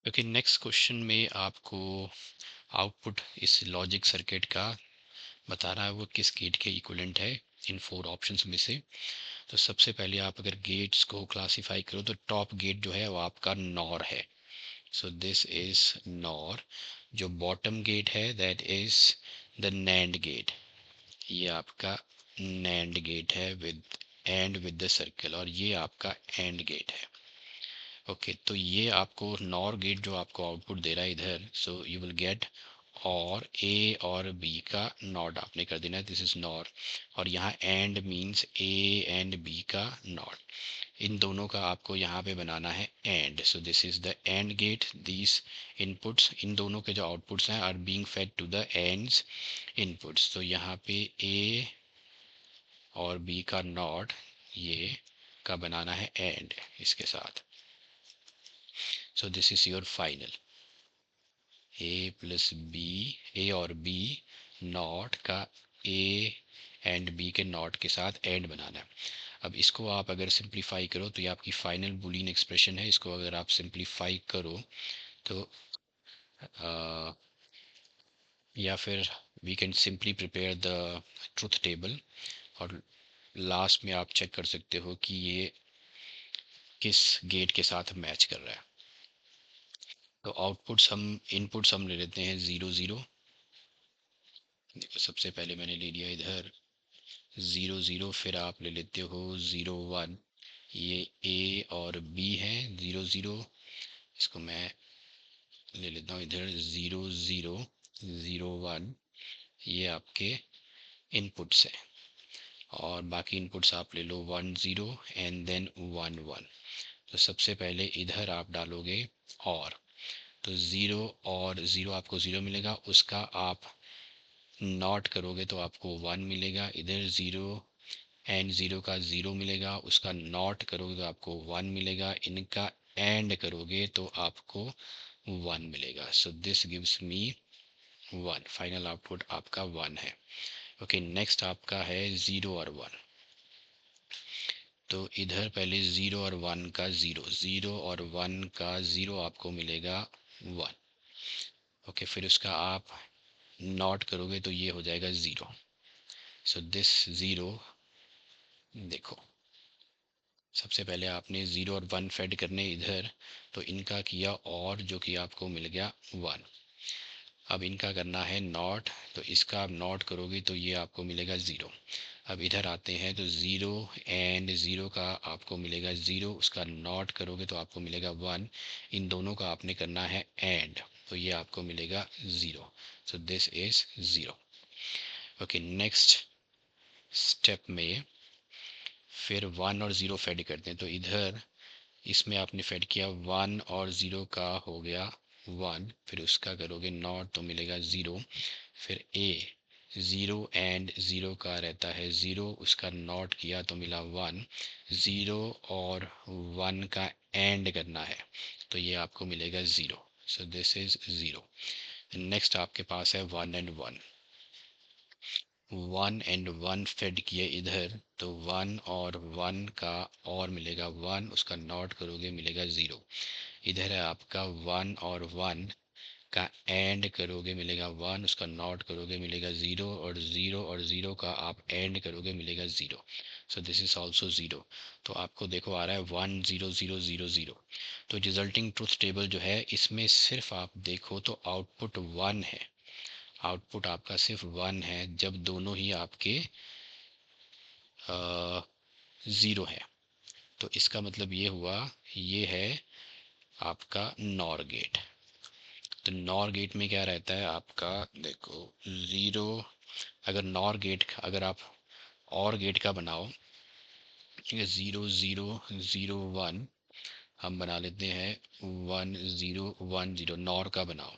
Okay, next question में आपको output इस लॉजिक सर्किट का बता रहा है वो किस गेट के इक्विवेलेंट है इन 4 ऑप्शंस में से। तो सबसे पहले आप अगर गेट्स को क्लासिफाई करो तो टॉप गेट जो है वो आपका नॉर है। So this is NOR. जो बॉटम गेट है that is the NAND gate. ये आपका नैंड गेट है with and with the circle, और ये आपका एंड गेट है। ओके, तो ये आपको नॉर गेट जो आपको आउटपुट दे रहा है इधर, सो यू विल गेट और ए और बी का नॉट आपने कर देना है, दिस इज नॉर। और यहाँ and means A and B का नॉट, इन दोनों का आपको यहाँ पे बनाना है and. So this is the and gate. These inputs, इन दोनों के जो आउटपुट्स हैं are being fed to the and's inputs. तो यहाँ पे ए और बी का नॉट ये का बनाना है एंड इसके साथ। So this is your final A plus B, A और बी नॉट का ए एंड बी के नॉट के साथ एंड बनाना है। अब इसको आप अगर सिंप्लीफाई करो तो ये आपकी फाइनल बुलियन एक्सप्रेशन है। इसको अगर आप सिंप्लीफाई करो तो या फिर we can simply prepare the truth table, और लास्ट में आप चेक कर सकते हो कि ये किस गेट के साथ मैच कर रहा है। तो आउटपुट्स हम इनपुट्स हम ले लेते हैं 0 0। देखो सबसे पहले मैंने ले लिया इधर 0 0, फिर आप ले लेते हो 0 1। ये ए और बी है 0 0। इसको मैं ले लेता हूँ इधर 0 0 0 1। ये आपके इनपुट्स हैं, और बाकी इनपुट्स आप ले लो 1 0 एंड देन 1 1। तो सबसे पहले इधर आप डालोगे और, तो 0 और 0 आपको 0 मिलेगा, उसका आप नॉट करोगे तो आपको 1 मिलेगा। इधर 0 एंड 0 का 0 मिलेगा, उसका नॉट करोगे तो आपको 1 मिलेगा। इनका एंड करोगे तो आपको 1 मिलेगा। So this gives me 1। Final output आपका 1 है। ओके, नेक्स्ट आपका है 0 और 1। तो इधर पहले 0 और 1 का 0, 0 और 1 का 0 आपको मिलेगा 1। ओके, फिर उसका आप नॉट करोगे तो ये हो जाएगा 0। सो दिस 0, देखो सबसे पहले आपने 0 और 1 फेड करने इधर, तो इनका किया और जो कि आपको मिल गया 1। अब इनका करना है नॉट, तो इसका आप नॉट करोगे तो ये आपको मिलेगा 0। अब इधर आते हैं तो 0 एंड 0 का आपको मिलेगा 0, उसका नॉट करोगे तो आपको मिलेगा 1। इन दोनों का आपने करना है एंड, तो ये आपको मिलेगा 0। सो this is 0। Okay, next step में फिर 1 और 0 फेड करते हैं। तो इधर इसमें आपने फेड किया 1 और 0 का हो गया 1, फिर उसका करोगे नॉट तो मिलेगा 0। फिर ए 0 एंड 0 का रहता है 0, उसका नॉट किया तो मिला 1। 0 और 1 का एंड करना है तो ये आपको मिलेगा 0। सो दिस इज 0। नेक्स्ट आपके पास है 1 एंड 1। 1 एंड 1 फेड किए इधर, तो 1 और 1 का और मिलेगा 1, उसका नॉट करोगे मिलेगा 0। इधर है आपका 1 और 1 का एंड करोगे मिलेगा 1, उसका नॉट करोगे मिलेगा 0, और 0 और 0 का आप एंड करोगे मिलेगा 0। सो दिस इज ऑल्सो 0। तो आपको देखो आ रहा है 1 0 0 0 0। तो रिजल्टिंग ट्रुथ टेबल जो है इसमें सिर्फ आप देखो तो आउटपुट 1 है। आउटपुट आपका सिर्फ 1 है जब दोनों ही आपके 0 है। तो इसका मतलब ये हुआ, ये है आपका नॉर गेट। तो नॉर गेट में क्या रहता है आपका, देखो 0, अगर नॉर गेट अगर आप और गेट का बनाओ, ठीक है, 0 0 0 1 हम बना लेते हैं 1 0 1 0 नॉर का बनाओ।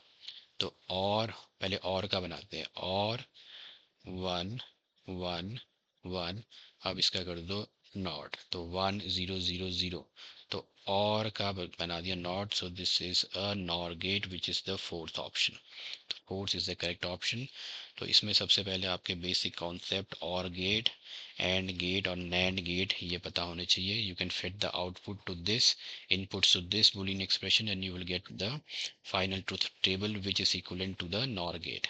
तो और पहले और का बनाते हैं, और 1 1 1। अब इसका कर दो नॉट, तो 1 0 0 0, तो और का बना दिया NOT, so this is a NOR gate which is the fourth option. Fourth is the correct option. तो इसमें सबसे पहले आपके basic concept OR gate, AND gate और नैंड गेट ये पता होने चाहिए। You can fit the output to this input to this boolean expression and you will get the final truth table which is equivalent to the NOR gate.